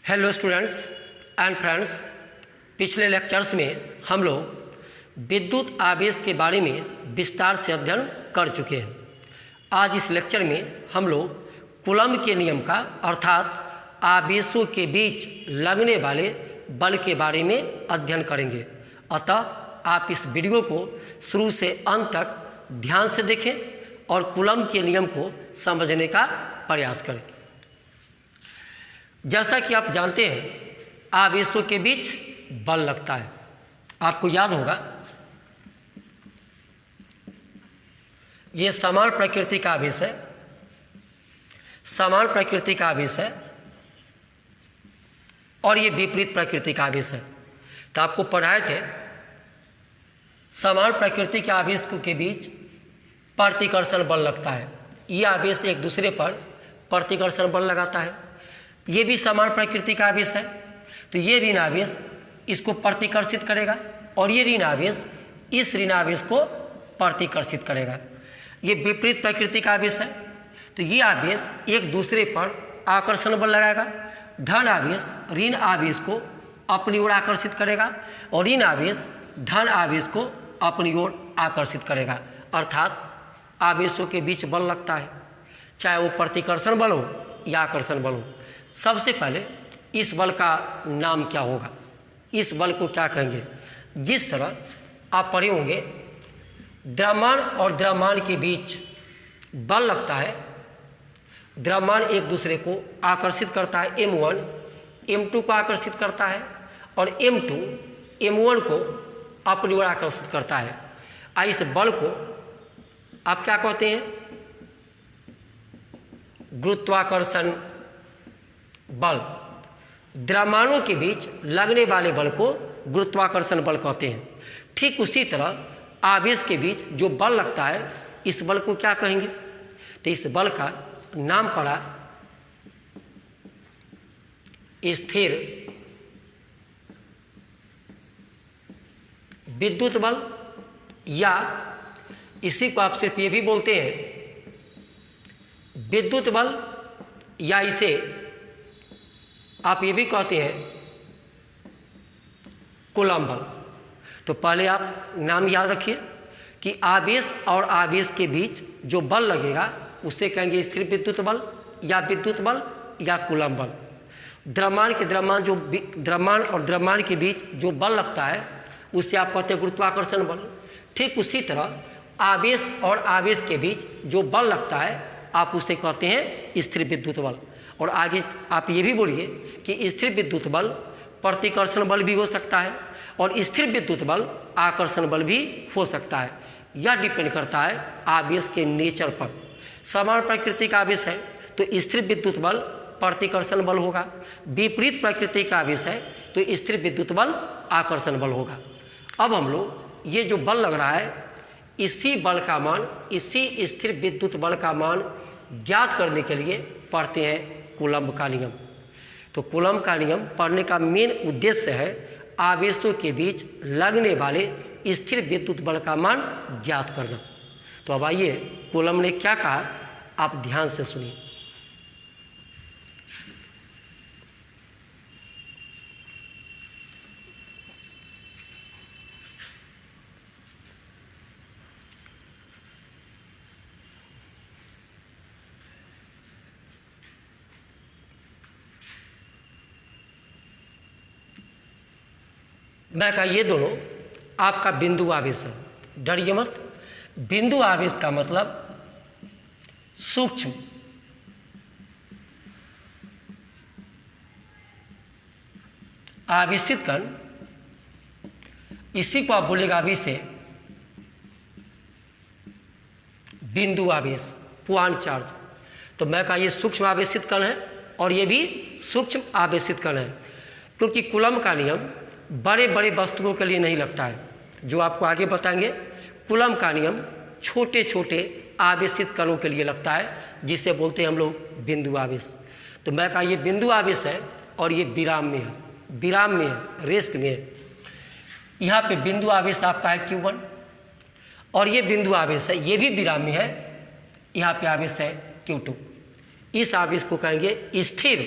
Hello students and friends, पिछले lectures में हम लोग विद्युत आवेश के बारे में विस्तार से अध्ययन कर चुके हैं। आज इस लेक्चर में हम लोग कूलम्ब के नियम का अर्थात आवेशों के बीच लगने वाले बल के बारे में अध्ययन करेंगे। अतः आप इस वीडियो को शुरू से अंत तक ध्यान से देखें और कूलम्ब के नियम को समझने का प्रयास करें। जैसा कि आप जानते हैं, आवेशों के बीच बल लगता है। आपको याद होगा, ये समान प्रकृति का आवेश है, समान प्रकृति का आवेश है और ये विपरीत प्रकृति का आवेश है। तो आपको पढ़ाए थे, समान प्रकृति के आवेश के बीच प्रतिकर्षण बल लगता है। ये आवेश एक दूसरे पर प्रतिकर्षण बल लगाता है। ये भी समान प्रकृति का आवेश है, तो ये ऋण आवेश इसको प्रतिकर्षित करेगा और ये ऋण आवेश इस ऋण आवेश को प्रतिकर्षित करेगा। ये विपरीत प्रकृति का आवेश है, तो ये आवेश एक दूसरे पर आकर्षण बल लगाएगा। धन आवेश ऋण आवेश को अपनी ओर आकर्षित करेगा और ऋण आवेश धन आवेश को अपनी ओर आकर्षित करेगा। अर्थात आवेशों के बीच बल लगता है, चाहे वो प्रतिकर्षण बल हो या आकर्षण बल हो। सबसे पहले इस बल का नाम क्या होगा, इस बल को क्या कहेंगे? जिस तरह आप पढ़े होंगे, द्रव्यमान और द्रव्यमान के बीच बल लगता है। द्रव्यमान एक दूसरे को आकर्षित करता है, M1 M2 को आकर्षित करता है और M2 M1 को अपनी ओर आकर्षित करता है। इस बल को आप क्या कहते हैं? गुरुत्वाकर्षण बल। द्रव्यमानों के बीच लगने वाले बल को गुरुत्वाकर्षण बल कहते हैं। ठीक उसी तरह आवेश के बीच जो बल लगता है, इस बल को क्या कहेंगे? तो इस बल का नाम पड़ा स्थिर विद्युत बल, या इसी को आप सिर्फ ये भी बोलते हैं विद्युत बल, या इसे आप ये भी कहते हैं कूलम्ब बल। तो पहले आप नाम याद रखिए कि आवेश और आवेश के बीच जो बल लगेगा उसे कहेंगे स्थिर विद्युत बल या विद्युत बल या कूलम्ब बल। द्रव्यमान और द्रव्यमान के बीच जो बल लगता है उसे आप कहते हैं गुरुत्वाकर्षण बल। ठीक उसी तरह आवेश और आवेश के बीच जो बल लगता है आप उसे कहते हैं स्थिर विद्युत बल। और आगे आप ये भी बोलिए कि स्थिर विद्युत बल प्रतिकर्षण बल भी हो सकता है और स्थिर विद्युत बल आकर्षण बल भी हो सकता है। यह डिपेंड करता है आवेश के नेचर पर। समान प्रकृति का आवेश है तो स्थिर विद्युत बल प्रतिकर्षण बल होगा, विपरीत प्रकृति का आवेश है तो स्थिर विद्युत बल आकर्षण बल होगा। अब हम लोग ये जो बल लग रहा है, इसी बल का मान, इसी स्थिर विद्युत बल का मान ज्ञात करने के लिए पढ़ते हैं कूलम्ब का नियम। तो कूलम्ब का नियम पढ़ने का मेन उद्देश्य है आवेशों के बीच लगने वाले स्थिर विद्युत बल का मान ज्ञात करना। तो अब आइए, कूलम्ब ने क्या कहा, आप ध्यान से सुनिए। मैं कहा ये दोनों आपका बिंदु आवेश है, डरिए मत। बिंदु आवेश का मतलब सूक्ष्म आवेशित कण, इसी को आप बोलेगा अभी से बिंदु आवेश, पॉइंट चार्ज। तो मैं कहा ये सूक्ष्म आवेशित कण है और ये भी सूक्ष्म आवेशित कण है, क्योंकि कूलम्ब का नियम बड़े बड़े वस्तुओं के लिए नहीं लगता है। जो आपको आगे बताएंगे, कूलम्ब का नियम छोटे छोटे आवेशित कणों के लिए लगता है, जिसे बोलते हैं हम लोग बिंदु आवेश। तो मैं कहा ये बिंदु आवेश है और ये विराम में है, विराम में है, रेस्ट में है। यहाँ पे बिंदु आवेश आपका है Q1 और ये बिंदु आवेश है, ये भी विराम में है, यहाँ पे आवेश है Q2। इस आवेश को कहेंगे स्थिर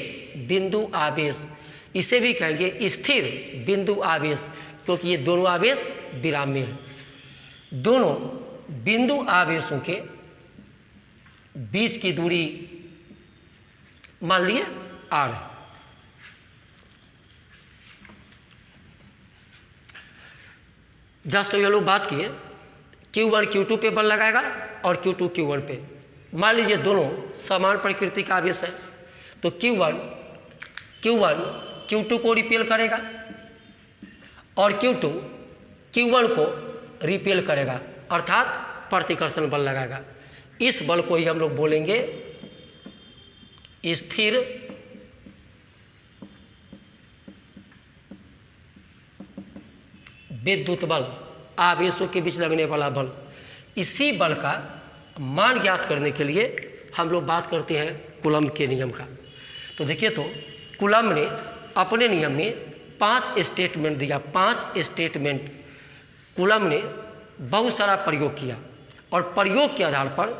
बिंदु आवेश इसे भी कहेंगे स्थिर बिंदु आवेश, क्योंकि ये दोनों आवेश विराम में है। दोनों बिंदु आवेशों के बीच की दूरी मान लिए r है। जस्ट ये लोग बात किए Q1 Q2 पे बल लगाएगा और Q2 Q1 पे। मान लीजिए दोनों समान प्रकृति का आवेश है, तो Q1 Q2 को रिपेल करेगा और Q2 Q1 को रिपेल करेगा, अर्थात प्रतिकर्षण बल लगाएगा। इस बल को ही हम लोग बोलेंगे स्थिर विद्युत बल, आवेशों के बीच लगने वाला बल। इसी बल का मान ज्ञात करने के लिए हम लोग बात करते हैं कूलम्ब के नियम का। तो देखिए, तो कूलम्ब ने अपने नियम में 5 स्टेटमेंट दिया। 5 स्टेटमेंट कूलम्ब ने बहुत सारा प्रयोग किया और प्रयोग के आधार पर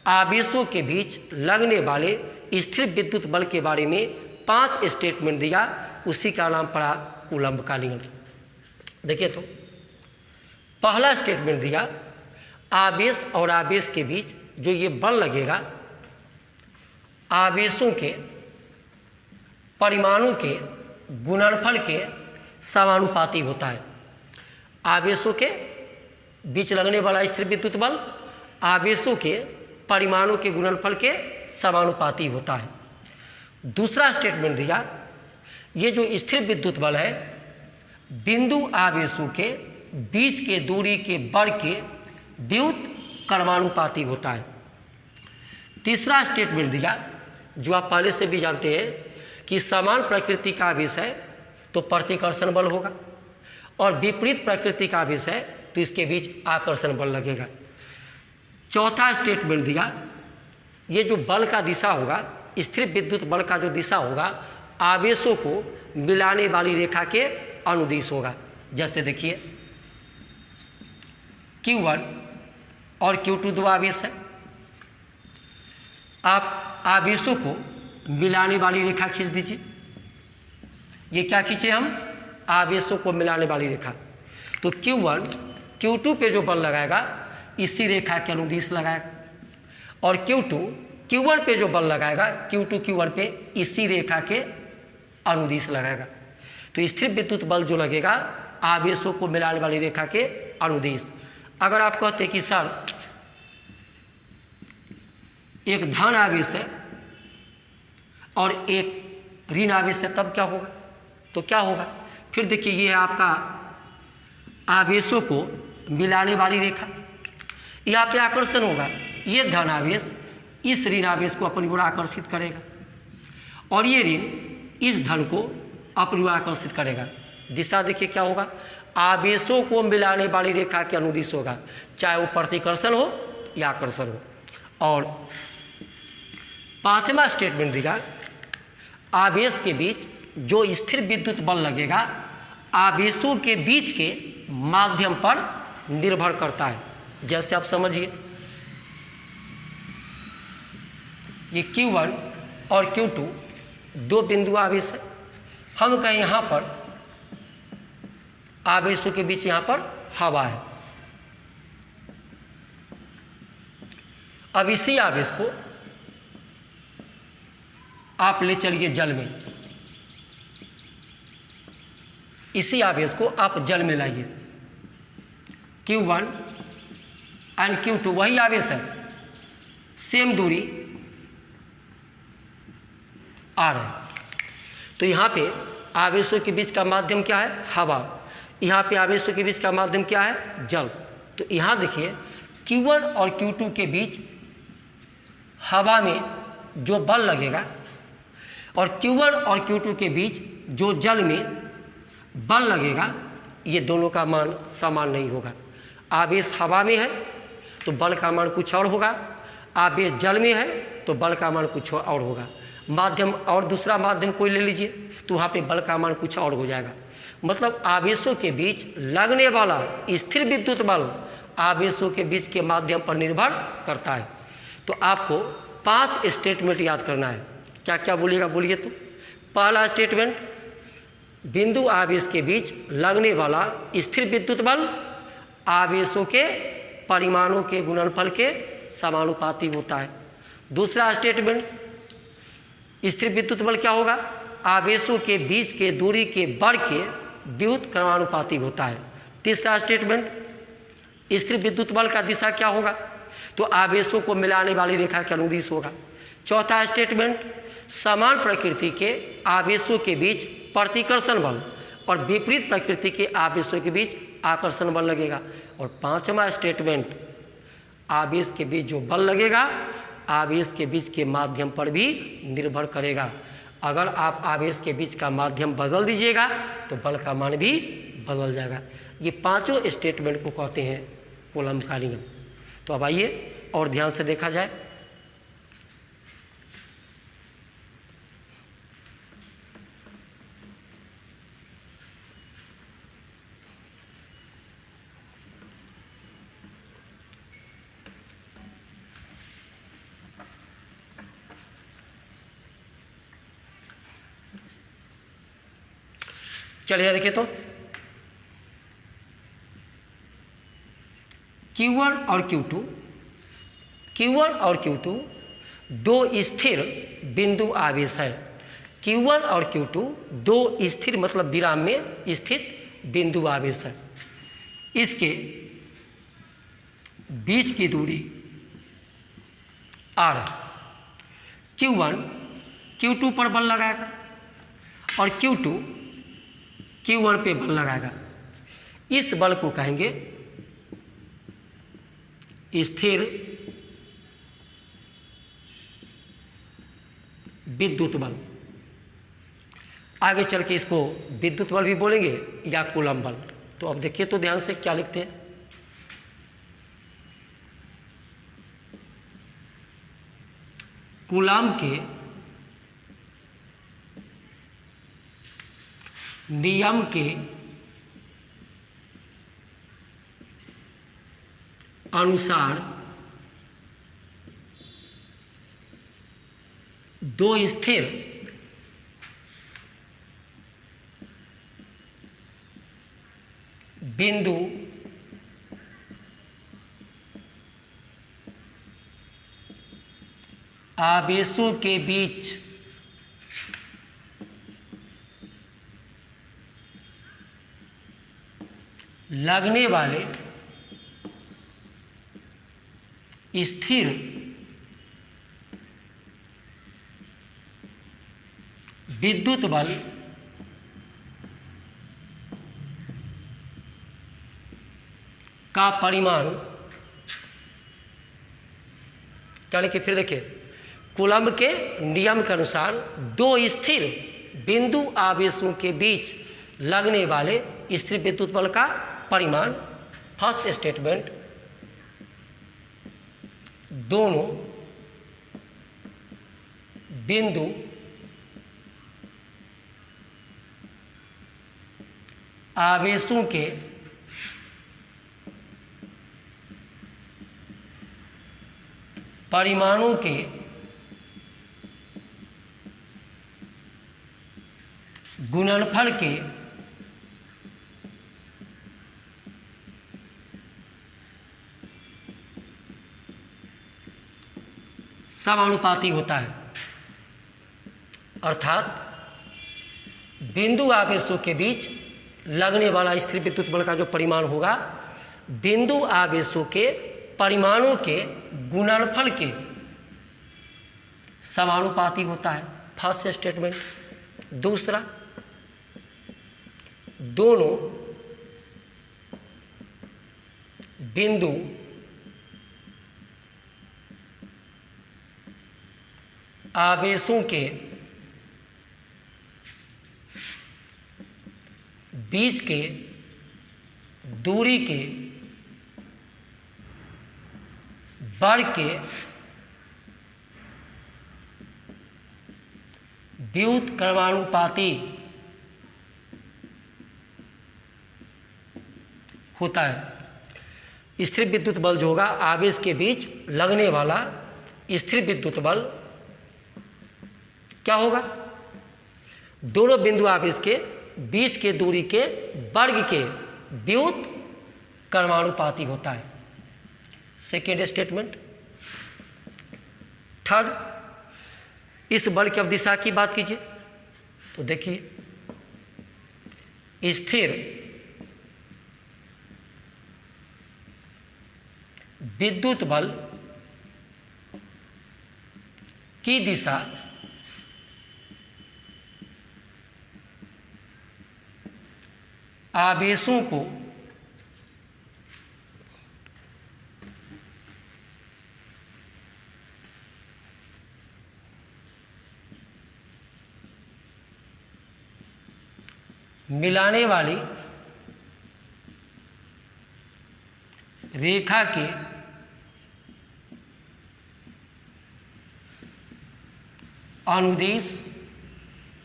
आवेशों के बीच लगने वाले स्थिर विद्युत बल के बारे में 5 स्टेटमेंट दिया। उसी का नाम पड़ा कूलम्ब का नियम। देखिए, तो पहला स्टेटमेंट दिया, आवेश और आवेश के बीच जो ये बल लगेगा, आवेशों के परिमाणों के गुणनफल के समानुपाती होता है। आवेशों के बीच लगने वाला स्थिर विद्युत बल आवेशों के परिमाणों के गुणनफल के समानुपाती होता है। दूसरा स्टेटमेंट दिया, ये जो स्थिर विद्युत बल है बिंदु आवेशों के बीच के दूरी के बल के व्युत कर्मानुपाती होता है। तीसरा स्टेटमेंट दिया, जो आप पहले से भी जानते हैं कि समान प्रकृति का आवेश है तो प्रतिकर्षण बल होगा और विपरीत प्रकृति का आवेश है तो इसके बीच आकर्षण बल लगेगा। चौथा स्टेटमेंट दिया, ये जो बल का दिशा होगा, स्थिर विद्युत बल का जो दिशा होगा, आवेशों को मिलाने वाली रेखा के अनुदिश होगा। जैसे देखिए, Q1 और Q2 दो आवेश है। आप आवेशों को मिलाने वाली रेखा खींच दीजिए। ये क्या खींचे हम? आवेशों को मिलाने वाली रेखा। तो Q1 Q2 पे जो बल लगाएगा इसी रेखा के अनुदिश लगाएगा और Q2 Q1 पे जो बल लगाएगा Q2 Q1 पे इसी रेखा के अनुदिश लगाएगा। तो स्थिर विद्युत बल जो लगेगा आवेशों को मिलाने वाली रेखा के अनुदिश। अगर आप कहते कि सर एक धन आवेश है और एक ऋण आवेश है, तब क्या होगा? तो क्या होगा? फिर देखिए, ये है आपका आवेशों को मिलाने वाली रेखा। यहाँ पे आकर्षण होगा, ये धन आवेश इस ऋण आवेश को अपनी ओर आकर्षित करेगा और ये ऋण इस धन को अपनी ओर आकर्षित करेगा। दिशा देखिए क्या होगा, आवेशों को मिलाने वाली रेखा के अनुदिश होगा, चाहे वो प्रतिकर्षण हो या आकर्षण हो। और पांचवा स्टेटमेंट दिया, आवेश के बीच जो स्थिर विद्युत बल लगेगा आवेशों के बीच के माध्यम पर निर्भर करता है। जैसे आप समझिए, ये Q1 और Q2 दो बिंदु आवेश है। हम कहें यहाँ पर आवेशों के बीच यहाँ पर हवा है। अब इसी आवेश को आप ले चलिए जल में, इसी आवेश को आप जल में लाइए। Q1 एंड Q2 वही आवेश है, सेम दूरी R है। तो यहाँ पे आवेशों के बीच का माध्यम क्या है? हवा। यहाँ पे आवेशों के बीच का माध्यम क्या है? जल। तो यहाँ देखिए, Q1 और Q2 के बीच हवा में जो बल लगेगा और Q1 और Q2 के बीच जो जल में बल लगेगा, ये दोनों का मान समान नहीं होगा। आवेश हवा में है तो बल का मान कुछ और होगा, आवेश जल में है तो बल का मान कुछ और होगा। माध्यम और दूसरा माध्यम कोई ले लीजिए तो वहाँ पे बल का मान कुछ और हो जाएगा। मतलब आवेशों के बीच लगने वाला स्थिर विद्युत बल आवेशों के बीच के माध्यम पर निर्भर करता है। तो आपको 5 स्टेटमेंट याद करना है। क्या क्या बोलिएगा? बोलिए तो। पहला स्टेटमेंट, बिंदु आवेश के बीच लगने वाला स्थिर विद्युत बल आवेशों के परिमाणों के गुणनफल के समानुपाती होता है। दूसरा स्टेटमेंट, स्थिर विद्युत बल क्या होगा? आवेशों के बीच के दूरी के बल के विद्युत क्रमानुपाती होता है। तीसरा स्टेटमेंट, स्थिर विद्युत बल का दिशा क्या होगा? तो आवेशों को मिलाने वाली रेखा के अनुदिश होगा। चौथा स्टेटमेंट, समान प्रकृति के आवेशों के बीच प्रतिकर्षण बल और विपरीत प्रकृति के आवेशों के बीच आकर्षण बल लगेगा। और पांचवा स्टेटमेंट, आवेश के बीच जो बल लगेगा आवेश के बीच के माध्यम पर भी निर्भर करेगा। अगर आप आवेश के बीच का माध्यम बदल दीजिएगा तो बल का मान भी बदल जाएगा। ये पांचों स्टेटमेंट को कहते हैं कूलम्ब का नियम। तो अब आइए और ध्यान से देखा जाए। चलिए देखिए, तो Q1 और Q2, Q1 और Q2 दो स्थिर बिंदु आवेश है। Q1 और Q2 दो स्थिर मतलब विराम में स्थित बिंदु आवेश है। इसके बीच की दूरी R, Q1 Q2 पर बल लगाएगा और Q2 Q1 पे बल लगाएगा। इस बल को कहेंगे स्थिर विद्युत बल। आगे चल के इसको विद्युत बल भी बोलेंगे या कूलम्ब बल। तो अब देखिए तो ध्यान से क्या लिखते हैं। कूलम्ब के नियम के अनुसार दो स्थिर बिंदु आवेशों के बीच लगने वाले स्थिर विद्युत बल का परिमाण क्या लिखे? फिर देखिए, कूलम्ब के नियम के अनुसार दो स्थिर बिंदु आवेशों के बीच लगने वाले स्थिर विद्युत बल का परिमाण। फर्स्ट स्टेटमेंट, दोनों बिंदु आवेशों के परिमाणों के गुणनफल के समानुपाती होता है। अर्थात बिंदु आवेशों के बीच लगने वाला स्थिर विद्युत बल का जो परिमाण होगा बिंदु आवेशों के परिमाणों के गुणनफल के समानुपाती होता है। First statement. दूसरा, दोनों बिंदु आवेशों के बीच के दूरी के वर्ग के विद्युत क्रमानुपाती होता है। स्थिर विद्युत बल जो होगा आवेश के बीच लगने वाला स्थिर विद्युत बल क्या होगा? दोनों बिंदु आवेश के बीच के दूरी के वर्ग के व्युत कर्मानुपाती होता है। Second statement. थर्ड, इस बल की अवदिशा की बात कीजिए तो देखिए, स्थिर विद्युत बल की दिशा आवेशों को मिलाने वाली रेखा के अनुदिश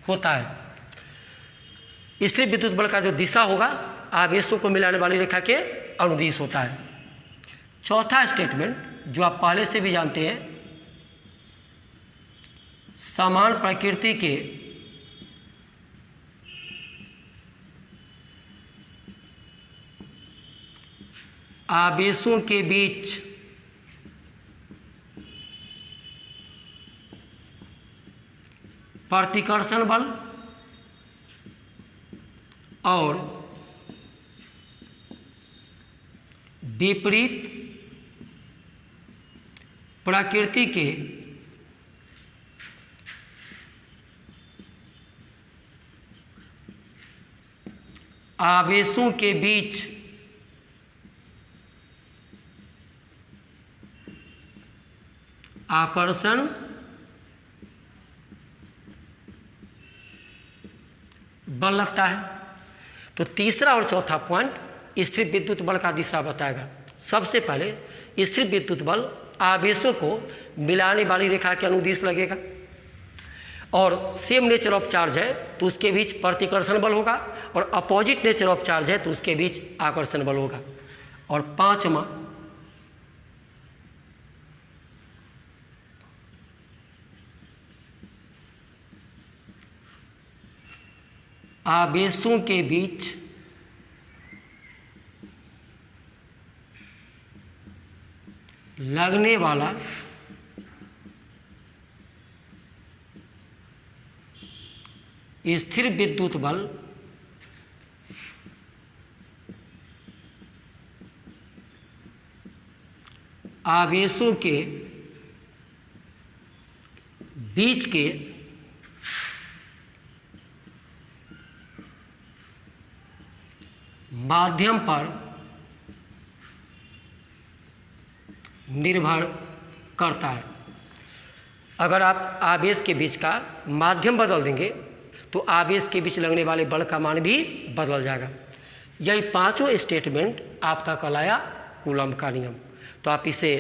होता है। स्थिर विद्युत बल का जो दिशा होगा आवेशों को मिलाने वाली रेखा के अनुदिश होता है। चौथा स्टेटमेंट जो आप पहले से भी जानते हैं, समान प्रकृति के आवेशों के बीच प्रतिकर्षण बल और विपरीत प्रकृति के आवेशों के बीच आकर्षण बल लगता है। तो तीसरा और चौथा पॉइंट स्थिर विद्युत बल का दिशा बताएगा। सबसे पहले स्थिर विद्युत बल आवेशों को मिलाने वाली रेखा के अनुदिश लगेगा और सेम नेचर ऑफ चार्ज है तो उसके बीच प्रतिकर्षण बल होगा, और अपोजिट नेचर ऑफ चार्ज है तो उसके बीच आकर्षण बल होगा। और पांचवा, आवेशों के बीच लगने वाला स्थिर विद्युत बल आवेशों के बीच के माध्यम पर निर्भर करता है। अगर आप आवेश के बीच का माध्यम बदल देंगे तो आवेश के बीच लगने वाले बल का मान भी बदल जाएगा। यही पांचों स्टेटमेंट आपका कहलाया कूलम्ब का नियम। तो आप इसे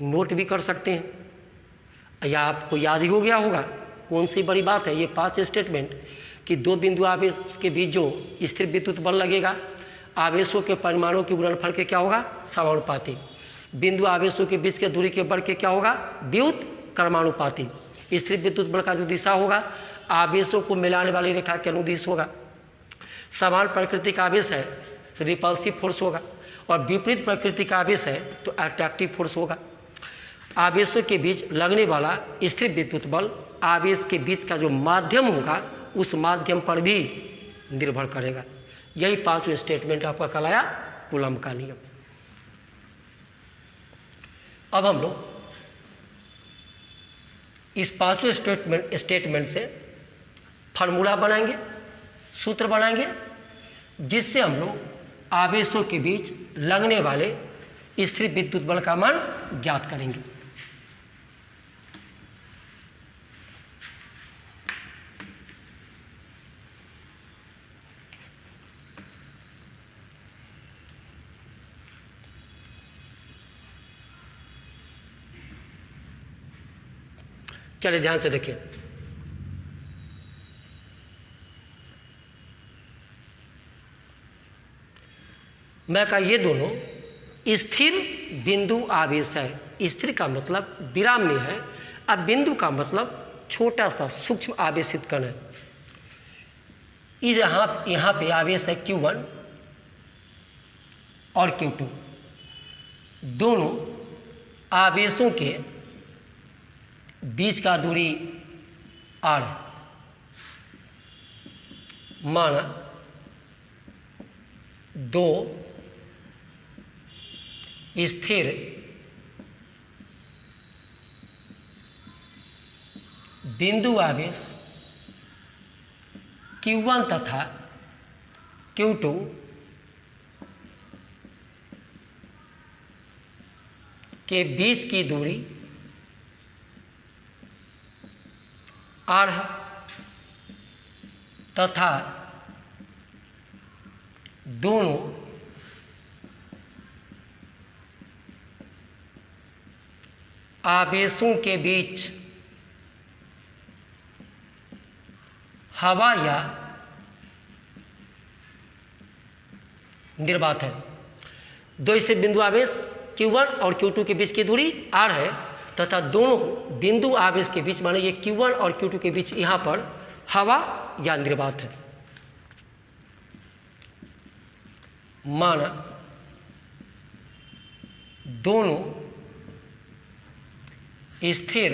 नोट भी कर सकते हैं या आपको याद ही हो गया होगा। कौन सी बड़ी बात है ये 5 स्टेटमेंट कि दो बिंदु आवेश के बीच जो स्थिर विद्युत बल लगेगा, आवेशों के परिमाणों के गुणनफल के क्या होगा, समानुपाती। बिंदु आवेशों के बीच के दूरी के वर्ग के क्या होगा, व्युत कर्मानुपाती। स्थिर विद्युत बल का जो दिशा होगा आवेशों को मिलाने वाली रेखा के अनुदिश होगा। समान प्रकृति का आवेश है तो रिपल्सिव फोर्स होगा, और विपरीत प्रकृति का आवेश है तो अट्रैक्टिव फोर्स होगा। आवेशों के बीच लगने वाला स्थिर विद्युत बल आवेश के बीच का जो माध्यम होगा उस माध्यम पर भी निर्भर करेगा। यही 5 स्टेटमेंट आपका कहलाया कूलम्ब का नियम। अब हम लोग इस 5 स्टेटमेंट से फार्मूला बनाएंगे, सूत्र बनाएंगे, जिससे हम लोग आवेशों के बीच लगने वाले स्थिर विद्युत बल का मान ज्ञात करेंगे। चलिए ध्यान से देखिए। मैं कहा ये दोनों स्थिर बिंदु आवेश है। स्थिर का मतलब विराम में है, अब बिंदु का मतलब छोटा सा सूक्ष्म आवेशित कण है। इस यहाँ पे आवेश है Q1 और Q2, दोनों आवेशों के बीच का दूरी r है। माना दो स्थिर बिंदु आवेश Q1 तथा Q2 के बीच की दूरी r है तथा दोनों आवेशों के बीच हवा या निर्वात है। दो स्थिर बिंदु आवेश Q1 और Q2 के बीच की दूरी r है तथा दोनों बिंदु आवेश के बीच, माने ये Q1 और Q2 के बीच यहाँ पर हवा या निर्वात है। माना दोनों स्थिर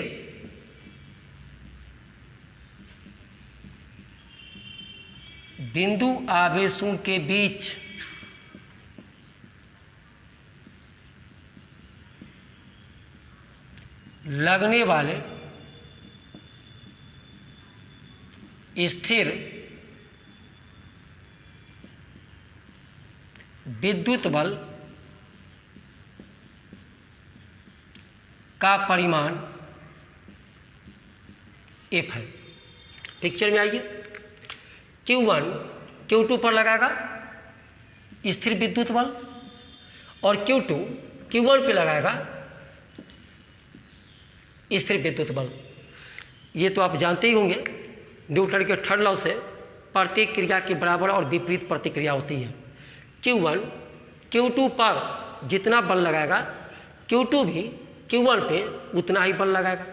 बिंदु आवेशों के बीच लगने वाले स्थिर विद्युत बल का परिमाण F है। पिक्चर में आइए, Q1 Q2 पर लगाएगा स्थिर विद्युत बल और Q2 Q1 पे लगाएगा स्थिर विद्युत बल। ये तो आप जानते ही होंगे, न्यूटन के थर्ड लॉ से प्रत्येक क्रिया के बराबर और विपरीत प्रतिक्रिया होती है। Q1 Q2 पर जितना बल लगाएगा Q2 भी Q1 पे उतना ही बल लगाएगा।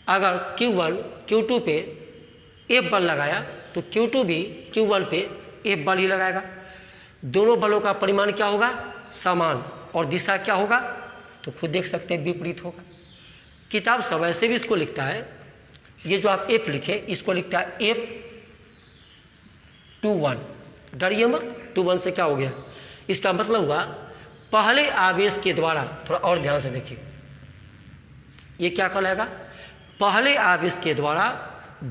अगर Q1 Q2 पे F बल लगाया तो Q2 भी Q1 पे F बल ही लगाएगा। दोनों बलों का परिमाण क्या होगा? समान। और दिशा क्या होगा? तो खुद देख सकते हैं, विपरीत होगा। किताब सब ऐसे भी इसको लिखता है, ये जो आप F लिखे इसको लिखता है F21। डरिए मत, 21 से क्या हो गया? इसका मतलब हुआ पहले आवेश के द्वारा, थोड़ा और ध्यान से देखिए, ये क्या कहलाएगा? पहले आवेश के द्वारा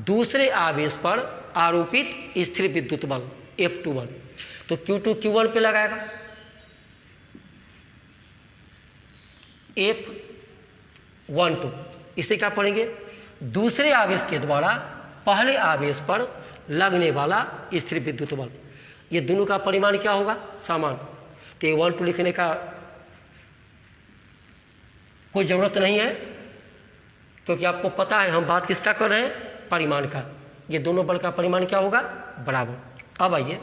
दूसरे आवेश पर आरोपित स्थिर विद्युत बल F21। तो Q2 Q1 पे लगाएगा, F12। इसे क्या पढ़ेंगे? दूसरे आवेश के द्वारा पहले आवेश पर लगने वाला स्थिर विद्युत बल। ये दोनों का परिमाण क्या होगा? समान। तो ये 1 2 लिखने का कोई ज़रूरत नहीं है, क्योंकि आपको पता है हम बात किसका कर रहे हैं? परिमाण का। ये दोनों बल का परिमाण क्या होगा? बराबर। अब आइए,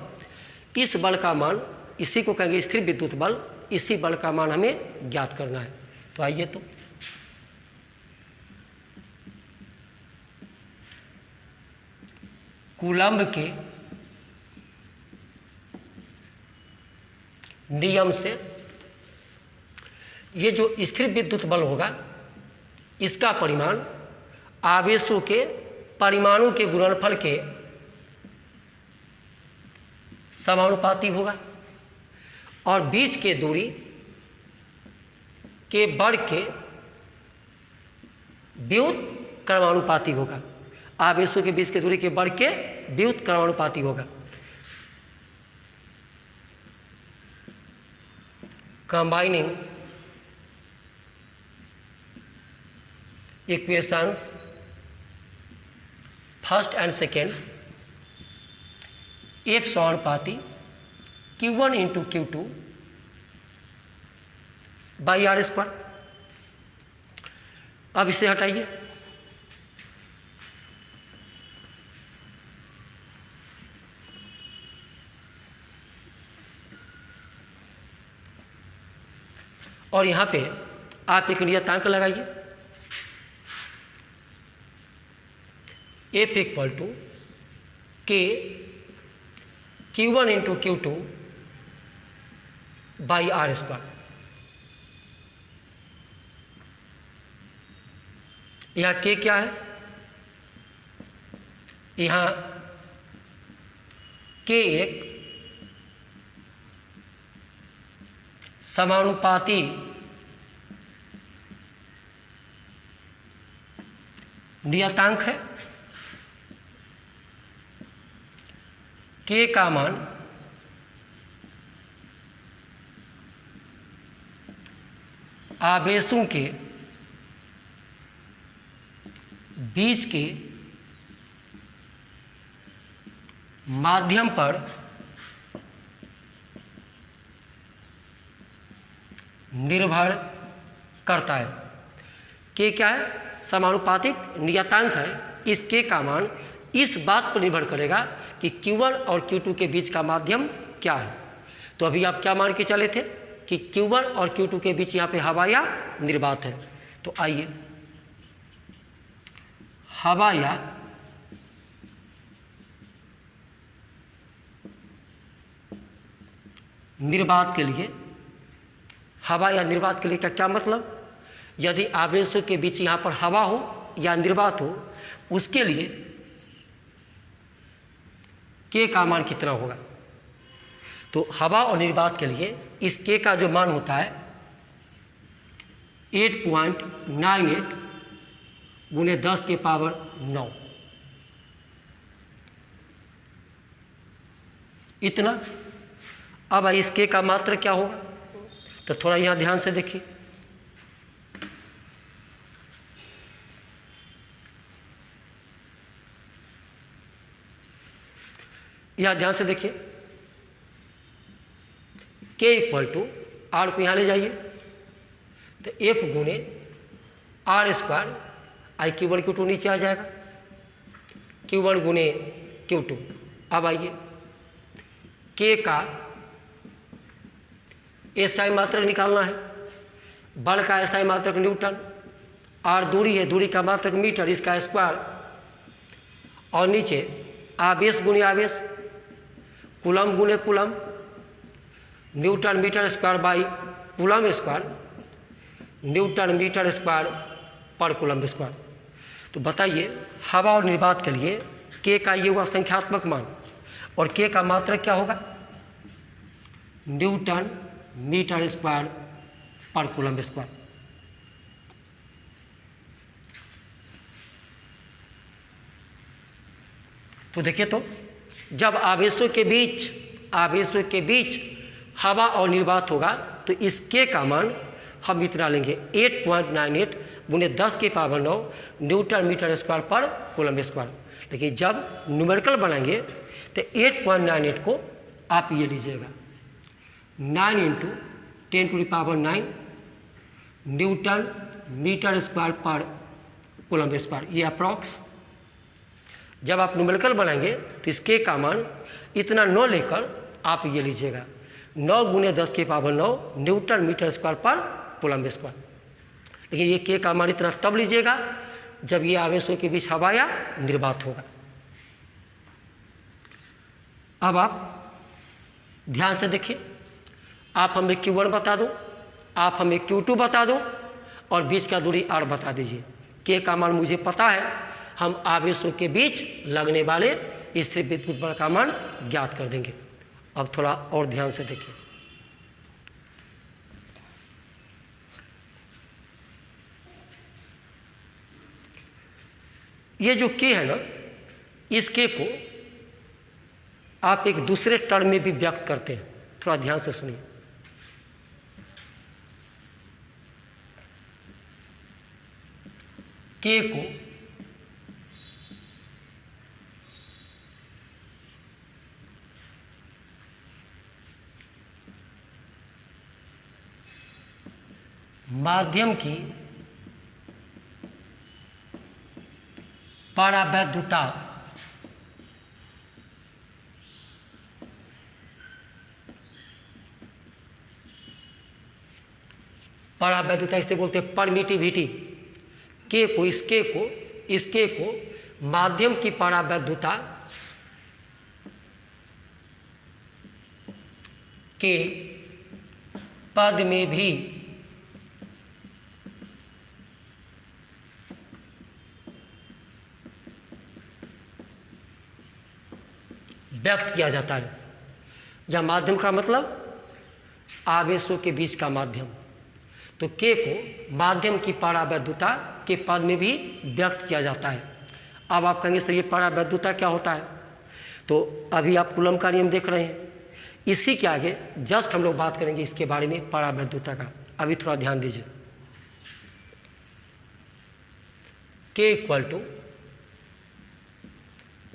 इस बल का मान, इसी को कहेंगे स्थिर विद्युत बल, इसी बल का मान हमें ज्ञात करना है। तो आइए, तो कूलम्ब के नियम से ये जो स्थिर विद्युत बल होगा इसका परिमाण आवेशों के परिमाणों के गुणनफल के समानुपाती होगा और बीच के दूरी के वर्ग के व्युत क्रमानुपाती होगा। आवेशों के बीच के दूरी के वर्ग के व्युत क्रमानुपाती होगा। Combining equations first and second, F समानुपाती Q1 into Q2 by R square. अब इसे हटाइए, और यहाँ पे आप एक नियतांक लगाइए, F equal to K Q1 into Q2 by R square. यहाँ K क्या है? यहाँ K एक समानुपाती नियतांक है। K का मान आवेशों के बीच के माध्यम पर निर्भर करता है। K क्या है? समानुपातिक नियतांक है। इस K का मान इस बात पर निर्भर करेगा कि Q1 और Q2 के बीच का माध्यम क्या है। तो अभी आप क्या मान के चले थे कि Q1 और Q2 के बीच यहाँ पे हवा या निर्वात है। तो आइए हवा या निर्वात के लिए, हवा या निर्वात के लिए का क्या मतलब? यदि आवेशों के बीच यहाँ पर हवा हो या निर्वात हो, उसके लिए K का मान कितना होगा? तो हवा और निर्वात के लिए इस K का जो मान होता है 8.98 गुने 10 के पावर 9, इतना। अब इस K का मात्रा क्या होगा? तो थोड़ा यहाँ ध्यान से देखिए। यहाँ ध्यान से देखिए, K इक्वल टू आर को यहाँ ले जाइए तो F गुने are square, I Q1 Q2 नीचे आ जाएगा, Q1 गुने Q2। अब आइए K का SI मात्रक निकालना है, बल का SI मात्रक न्यूटन, आर दूरी है, दूरी का मात्रक मीटर, इसका स्क्वायर, और नीचे आवेश गुने आवेश, कूलम गुने coulomb, newton metre square by coulomb square, newton metre square पर कूलम स्क्वायर। तो बताइए हवा और निर्वात के लिए K का ये हुआ संख्यात्मक मान, और K का मात्रक क्या होगा? न्यूटन मीटर स्क्वायर पर कूलम स्क्वायर। तो देखिए, तो जब आवेशों के बीच हवा और निर्वात होगा तो इस K का मान हम इतना लेंगे 8.98 गुने 10 के पावर 9 न्यूटन मीटर स्क्वायर पर कूलम स्क्वायर। लेकिन जब न्यूमेरिकल बनाएंगे तो 8.98 को आप ये लीजिएगा 9 into 10 to the power 9 newton metre square पर कूलम स्क्वायर, ये अप्रॉक्स। जब आप न्यूमेरिकल बनाएंगे तो इस K का मान इतना 9 लेकर आप ये लीजिएगा 9 गुने 10 के पावर 9 न्यूटन मीटर स्क्वायर पर कूलम स्क्वायर। लेकिन ये K का मान इतना तब लीजिएगा जब ये आवेशों के बीच हवा या निर्वात होगा। अब आप ध्यान से देखिए, आप हमें Q1 बता दो, आप हमें Q2 बता दो, और बीच का दूरी R बता दीजिए। K का मान मुझे पता है, हम आवेशों के बीच लगने वाले स्थिर विद्युत बल का मान ज्ञात कर देंगे। अब थोड़ा और ध्यान से देखिए, ये जो K है ना, इस K को आप एक दूसरे टर्म में भी व्यक्त करते हैं। थोड़ा ध्यान से सुनिए। K को माध्यम की परावैद्युता इसे बोलते हैं परमिटिविटी। इस K को माध्यम की परावैद्युता के पद में भी व्यक्त किया जाता है। या माध्यम का मतलब आवेशों के बीच का माध्यम। तो के को माध्यम की परावैद्युता के पद में भी व्यक्त किया जाता है। अब आप कहेंगे सर ये परावैद्युता क्या होता है? तो अभी आप कूलम का नियम देख रहे हैं, इसी के आगे जस्ट हम लोग बात करेंगे इसके बारे में, परावैद्युता का। अभी थोड़ा ध्यान दीजिए। के इक्वल टू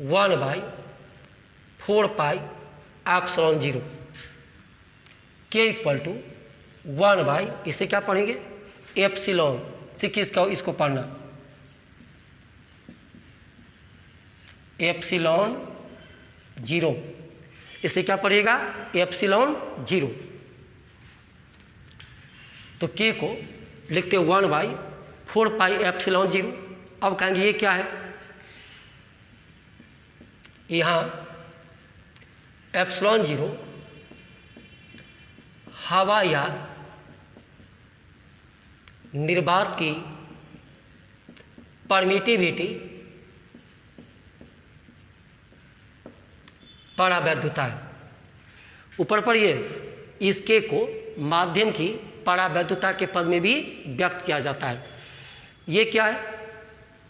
1/4 पाई एप्सिलॉन 0। के इक्वल टू 1 इसे क्या पढ़ेंगे? एप्सिलॉन से किसका इसको पढ़ना, एप्सिलॉन 0। इसे क्या पढ़ेगा? एप्सिलॉन 0। तो के को लिखते 1/4 पाई एप्सिलॉन 0। अब कहेंगे ये क्या है? यहाँ एप्सिलॉन 0 हवा या निर्वात की परमिटिविटी, परावैद्युता है। ऊपर पढ़िए, इस के को माध्यम की परावैद्युता के पद में भी व्यक्त किया जाता है। ये क्या है?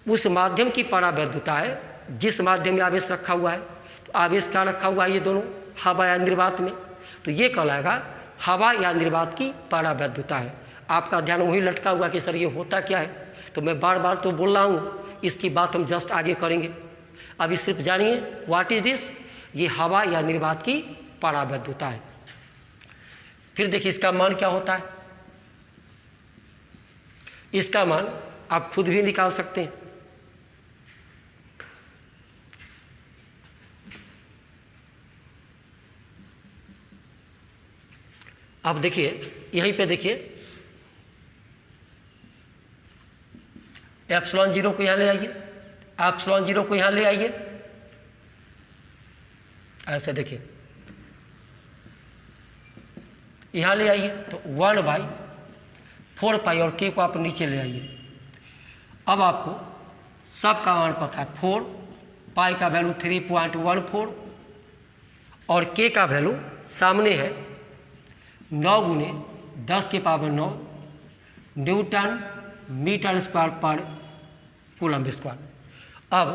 उस माध्यम की परावैद्युता है जिस माध्यम में आवेश रखा हुआ है। तो आवेश क्या रखा हुआ है? ये दोनों हवा या निर्वात में। तो ये कहलाएगा हवा या निर्वात की परावैद्युता है। आपका ध्यान वही लटका हुआ कि सर ये होता क्या है? तो मैं बार बार तो बोल रहा हूँ, इसकी बात हम जस्ट आगे करेंगे। अभी सिर्फ जानिए व्हाट इज दिस। ये हवा या निर्वात की परावैद्युता है। फिर देखिए इसका मान क्या होता है। इसका मान आप खुद भी निकाल सकते हैं। आप देखिए यहीं पे देखिए, एप्सिलॉन 0 को यहाँ ले आइए, एप्सिलॉन 0 को यहाँ ले आइए, ऐसे देखिए यहाँ ले आइए। तो 1/4 पाई और के को आप नीचे ले आइए। अब आपको सब का मान पता है। 4 पाई का वैल्यू 3.14 और के का वैल्यू सामने है 9 × 10⁻⁹ न्यूटन मीटर स्क्वायर पर कूलम स्क्वायर। अब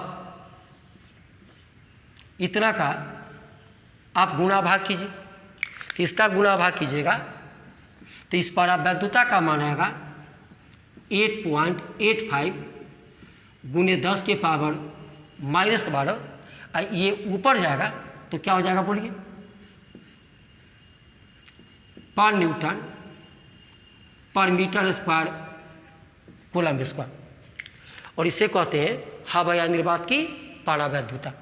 इतना का आप गुणा भाग कीजिए। तो इसका गुणा भाग कीजिएगा तो इस परावैद्युता का मान आएगा 8.85 × 10⁻⁻12। ये ऊपर जाएगा तो क्या हो जाएगा बोलिए? पर न्यूटन पर मीटर स्क्वायर कूलम स्क्वायर। और इसे कहते हैं हवा या निर्वात की परावैद्युता।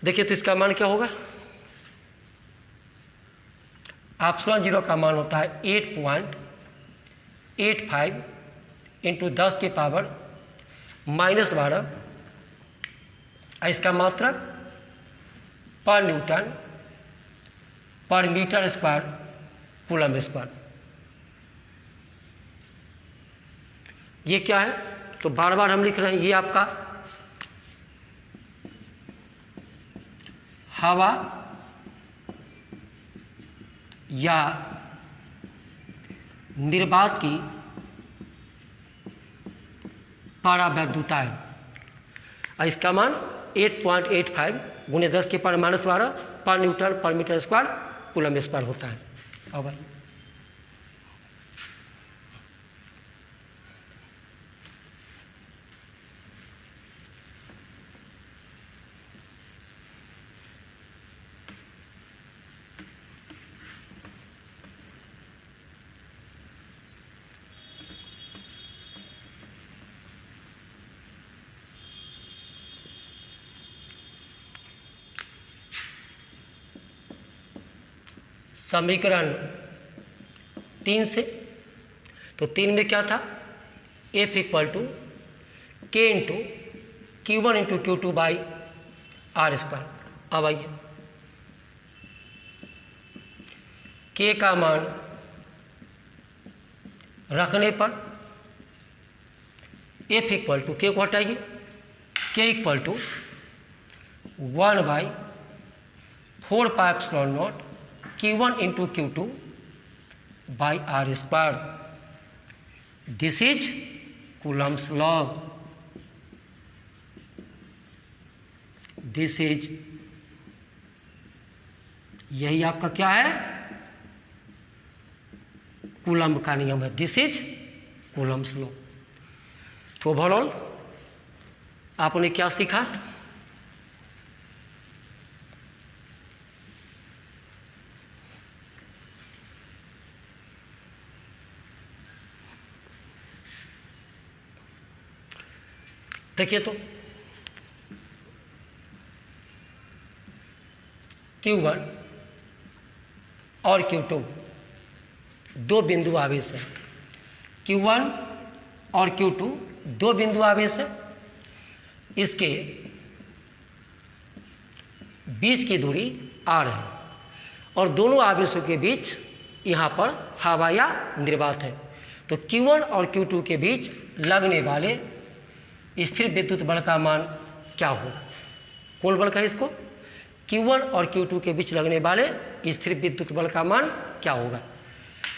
देखिए तो इसका मान क्या होगा? एप्सिलॉन 0 का मान होता है 8.85 × 10⁻⁻12। इसका मात्रक पर न्यूटन पर मीटर स्क्वायर कूलम स्क्वायर। ये क्या है? तो बार बार हम लिख रहे हैं, ये आपका हवा या निर्वात की परावैद्युता है। और इसका मान 8.85 × 10⁻⁻12 पर न्यूटन पर मीटर स्क्वायर कूलम स्क्वायर होता है। अब भाई समीकरण 3 से, तो 3 में क्या था? F = K × Q1 × Q2 / R square. अब आइए के का मान रखने पर एफ इक्वल टू, के को हटाइए, के equal to 1/4πε0 Q1 into Q2 by R square. This is Coulomb's law. This is, यही आपका क्या है, कूलम्ब का नियम है। This is Coulomb's law. तो ओवरऑल आपने क्या सीखा? देखिए तो Q1 और Q2 दो बिंदु आवेश है। Q1 और Q2 दो बिंदु आवेश है। इसके बीच की दूरी r है और दोनों आवेशों के बीच यहाँ पर हवा या निर्वात है। तो Q1 और Q2 के बीच लगने वाले स्थिर विद्युत बल का मान क्या हो? कौन बल का है इसको? Q1 और Q2 के बीच लगने वाले स्थिर विद्युत बल का मान क्या होगा?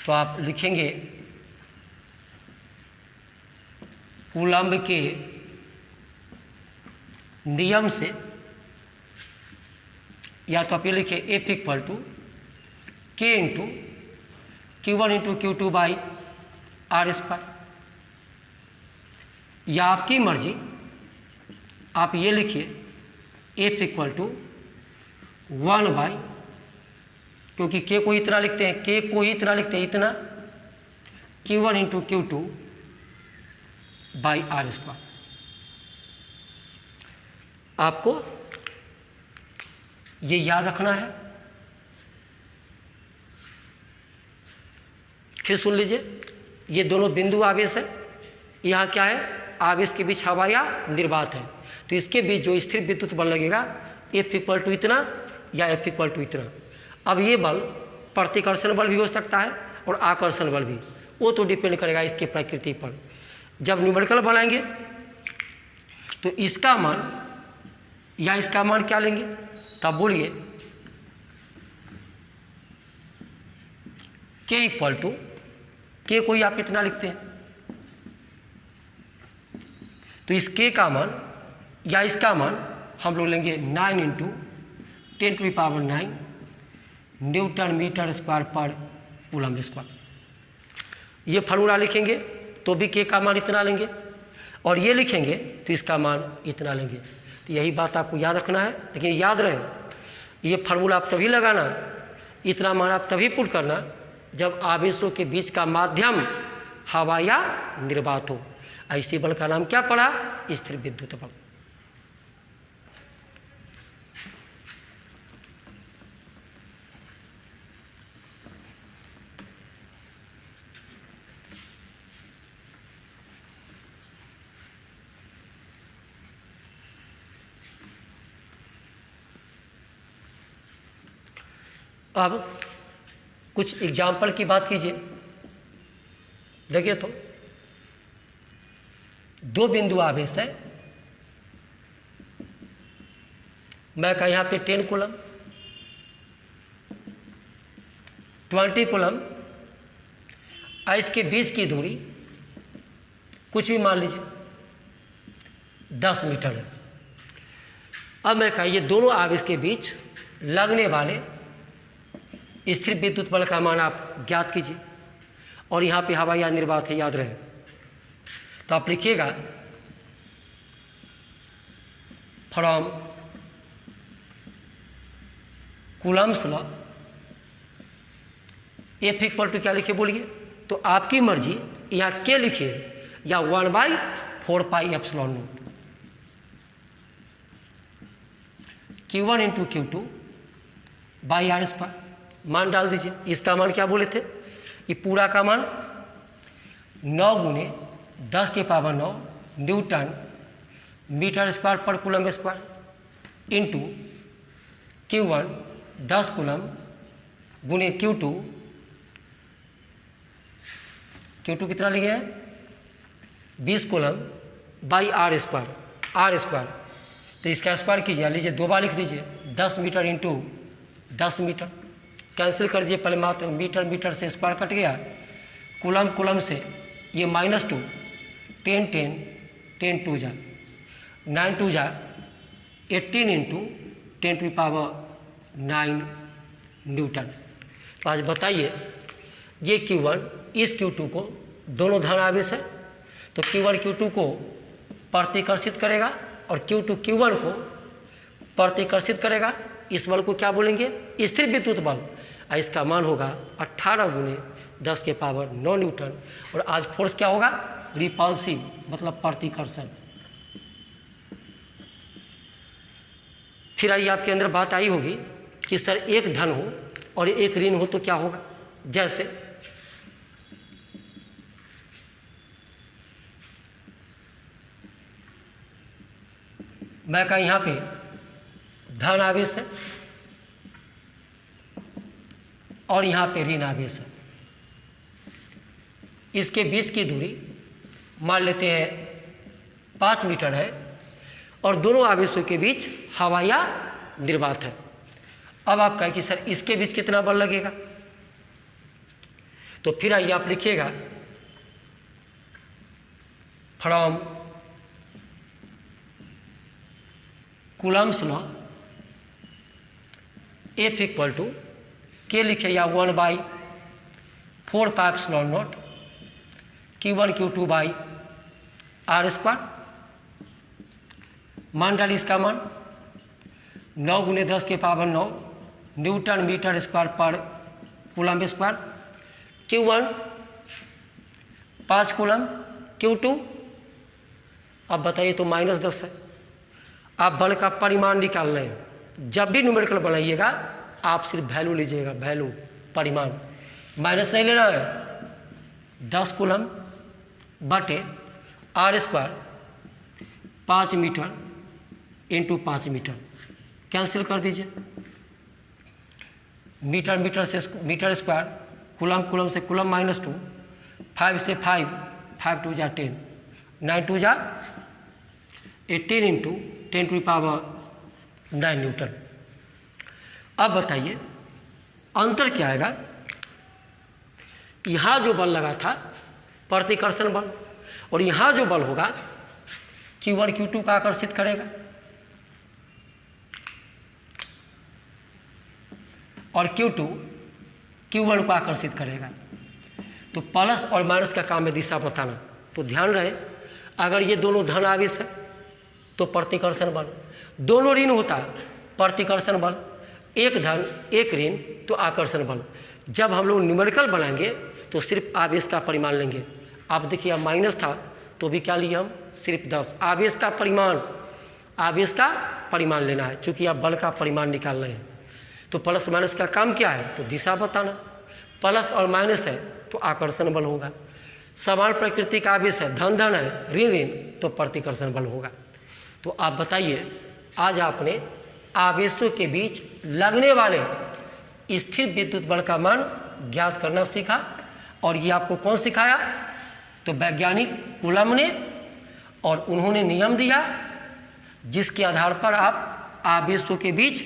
तो आप लिखेंगे कूलम्ब के नियम से, या तो आप ये लिखिए F equal to K into Q1 into Q2 by R square, या आपकी मर्जी आप ये लिखिए F इक्वल टू 1/, क्योंकि के को इतना लिखते हैं, के को ही इतना लिखते हैं, इतना Q1 into Q2 by R square. आपको ये याद रखना है। फिर सुन लीजिए, ये दोनों बिंदु आवेश है। यहाँ क्या है? आवेश के बीच हवा या निर्वात है। तो इसके बीच जो स्थिर विद्युत बल लगेगा F इक्वल टू इतना या F इक्वल टू इतना। अब ये बल प्रतिकर्षण बल भी हो सकता है और आकर्षण बल भी, वो तो डिपेंड करेगा इसके प्रकृति पर। जब न्यूमेरिकल बनाएंगे तो इसका मान या इसका मान क्या लेंगे? तब बोलिए के इक्वल टू, के को ही आप इतना लिखते हैं, तो इस के का मान या इसका मान हम लोग लेंगे 9 इंटू 10⁹ न्यूटन मीटर स्क्वायर पर कूलम्ब स्क्वायर। ये फार्मूला लिखेंगे तो भी के का मान इतना लेंगे, और ये लिखेंगे तो इसका मान इतना लेंगे। तो यही बात आपको याद रखना है। लेकिन याद रहे, ये फार्मूला आप तभी लगाना, इतना मान आप तभी पुट करना जब आवेशों के बीच का माध्यम हवा या निर्वात हो। ऐसे बल का नाम क्या पड़ा? स्थिर विद्युत बल। अब कुछ एग्जाम्पल की बात कीजिए। देखिए तो दो बिंदु आवेश है। मैं कहा यहाँ पे 10 कूलम, 20 कूलम, इसके बीच की दूरी कुछ भी मान लीजिए 10 मीटर है। अब मैं कहा ये दोनों आवेश के बीच लगने वाले स्थिर विद्युत बल का मान आप ज्ञात कीजिए, और यहाँ पे हवा या निर्वात है, याद रहे। तो आप लिखिएगा from Coulomb's law F equal to क्या लिखिए बोलिए? तो आपकी मर्जी, यहाँ के लिखिए या 1/4πε0 Q1 into Q2 by R square मान डाल दीजिए। इसका मान क्या बोले थे? ये पूरा का मान 9 गुने 10⁹ न्यूटन मीटर स्क्वायर पर coulomb square. Into Q1 10 coulomb गुने Q2 कितना लिए हैं 20 कूलम बाई आर स्क्वायर। तो इसका स्क्वायर कीजिए, लीजिए 2 बार लिख दीजिए 10 मीटर इंटू 10 मीटर, कैंसिल कर दीजिए पहले मात्र मीटर से स्क्वायर कट गया, कूलम से ये -2 10 2 जा 9 2 जा 18 इंटू 10⁹ न्यूटन। तो आज बताइए ये Q1 इस Q2 को, दोनों धन आवेश है तो Q1 Q2 को प्रतिकर्षित करेगा और Q2 Q1 को प्रतिकर्षित करेगा। इस बल को क्या बोलेंगे, स्थिर विद्युत बल, और इसका मान होगा 18 गुने 10⁹ न्यूटन। और आज फोर्स क्या होगा, रिपल्सिव मतलब प्रतिकर्षण। फिर आइए आपके अंदर बात आई होगी कि सर एक धन हो और एक ऋण हो तो क्या होगा, जैसे मैं कहा यहाँ पे धन आवेश है और यहाँ पे ऋण आवेश है, इसके बीच की दूरी मान लेते हैं 5 मीटर है और दोनों आवेशों के बीच हवा या निर्वात है। अब आप कहें कि सर इसके बीच कितना बल लगेगा, तो फिर आइए आप लिखिएगा from Coulomb's law F equal to के लिखे या 1/4πε0 Q1 Q2 by R square. मान डाली इसका मान 9 गुने 10⁹ न्यूटन मीटर स्क्वायर पर coulomb square. Q1 5 coulomb, Q2 अब बताइए तो -10 है। आप बल का परिमाण निकाल रहे हैं, जब भी न्यूमेरिकल बनाइएगा आप सिर्फ वैल्यू लीजिएगा, वैल्यू परिमाण, माइनस नहीं लेना है। 10 कूलम बटे R square 5 metre into 5 metre, cancel कर दीजिए। मीटर से मीटर स्क्वायर, कूलम से कूलम -2, 5 से 5 2 जा 10, 9 2 जा 18 इंटू 10⁹ न्यूटन। अब बताइए अंतर क्या आएगा, यहाँ जो बल लगा था प्रतिकर्षण बल और यहाँ जो बल होगा Q1 Q2 का आकर्षित करेगा और Q2 Q1 को आकर्षित करेगा। तो प्लस और माइनस का काम है दिशा बताना, तो ध्यान रहे अगर ये दोनों धन आवेश है तो प्रतिकर्षण बल, दोनों ऋण होता है प्रतिकर्षण बल, एक धन एक ऋण तो आकर्षण बल। जब हम लोग न्यूमेरिकल बनाएंगे तो सिर्फ आवेश का परिमाण लेंगे। आप देखिए माइनस था तो भी क्या लिए हम, सिर्फ 10। आवेश का परिमाण लेना है, चूँकि आप बल का परिमाण निकाल रहे हैं। तो प्लस माइनस का काम क्या है, तो दिशा बताना। प्लस और माइनस है तो आकर्षण बल होगा। समान प्रकृति का आवेश है, धन धन है, ऋण ऋण तो प्रतिकर्षण बल होगा। तो आप बताइए आज आपने आवेशों के बीच लगने वाले स्थिर विद्युत बल का मान ज्ञात करना सीखा। और ये आपको कौन सिखाया, तो वैज्ञानिक कूलम ने, और उन्होंने नियम दिया जिसके आधार पर आप आवेशों के बीच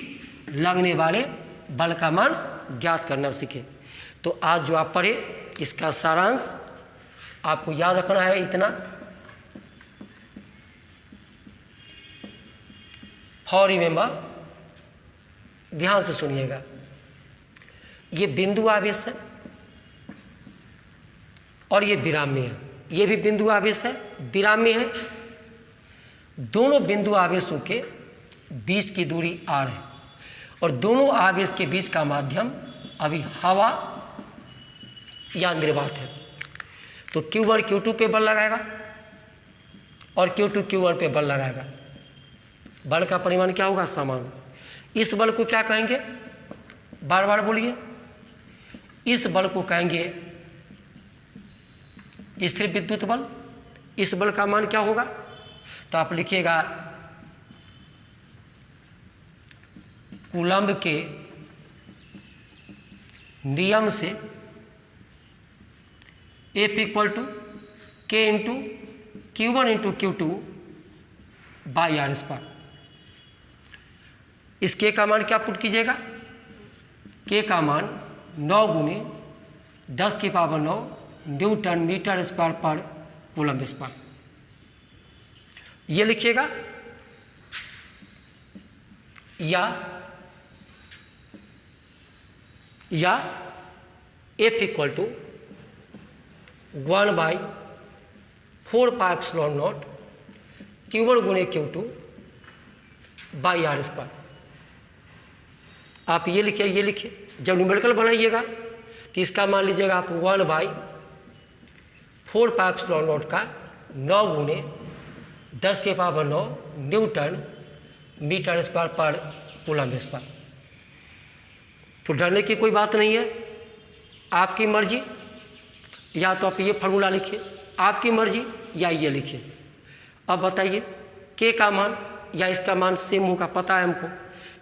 लगने वाले बल का मान ज्ञात करना सीखे। तो आज जो आप पढ़े इसका सारांश आपको याद रखना है इतना। फॉर रिमेंबर, ध्यान से सुनिएगा, ये बिंदु आवेश है और ये विराम में है, ये भी बिंदु आवेश है, विराम में है। दोनों बिंदु आवेशों के बीच की दूरी r है और दोनों आवेश के बीच का माध्यम अभी हवा या निर्वात है। तो Q1 Q2 पे बल लगाएगा और Q2 Q1 पे बल लगाएगा। बल का परिमाण क्या होगा, समान। इस बल को क्या कहेंगे, बार बार बोलिए, इस बल को कहेंगे स्थिर विद्युत बल। इस बल का मान क्या होगा, तो आप लिखिएगा कूलम्ब के नियम से F equal to K into Q1 into Q2 by R square. इस K का मान क्या पुट कीजिएगा? K का मान 9 गुने 10 की पावर 9 न्यूटन मीटर स्क्वायर पर कूलम्ब स्क्वायर। ये लिखिएगा, या F इक्वल टू 1/4πε0 Q1 गुने Q2 बाई आर स्क्वायर। आप ये लिखिए, ये लिखिए। जब न्यूमेरिकल बनाइएगा तो इसका मान लीजिएगा आप 1/4πε0 का 9 गुने 10 के पावर 9 न्यूटन मीटर स्क्वायर पर कूलम्ब स्क्वायर। तो डरने की कोई बात नहीं है, आपकी मर्जी। या तो आप ये फार्मूला लिखिए, आपकी मर्जी, या ये लिखिए। अब बताइए K का मान या इसका मान सेम होगा, पता है हमको।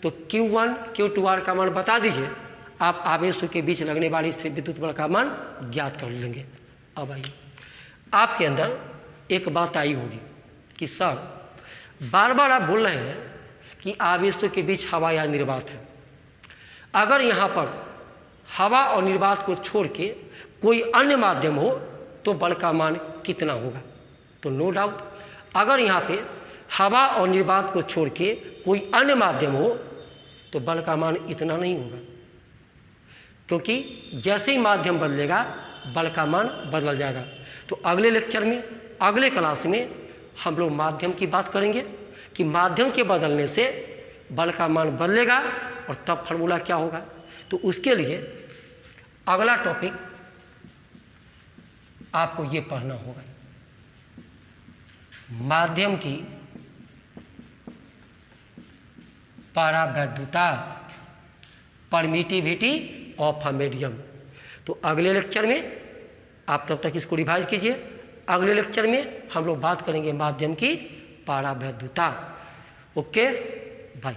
तो Q1 Q2R का मान बता दीजिए, आप आवेशों के बीच लगने वाली स्थिर विद्युत बल का मान ज्ञात कर लेंगे। अब आइए, आपके अंदर एक बात आई होगी कि सर बार बार आप बोल रहे हैं कि आवेशों के बीच हवा या निर्वात है। अगर यहाँ पर हवा और निर्वात को छोड़ के कोई अन्य माध्यम हो तो बल का मान कितना होगा? तो नो डाउट, अगर यहाँ पे हवा और निर्वात को छोड़ के कोई अन्य माध्यम हो तो बल का मान इतना नहीं होगा, क्योंकि जैसे ही माध्यम बदलेगा बल का मान बदल जाएगा। तो अगले लेक्चर में, अगले क्लास में हम लोग माध्यम की बात करेंगे कि माध्यम के बदलने से बल का मान बदलेगा और तब फार्मूला क्या होगा। तो उसके लिए अगला टॉपिक आपको ये पढ़ना होगा, माध्यम की परावैद्युता, परमिटिविटी ऑफ अ मीडियम। तो अगले लेक्चर में आप तब तक इसको रिवाइज कीजिए। अगले लेक्चर में हम लोग बात करेंगे माध्यम की परावैद्युता। Okay, bye.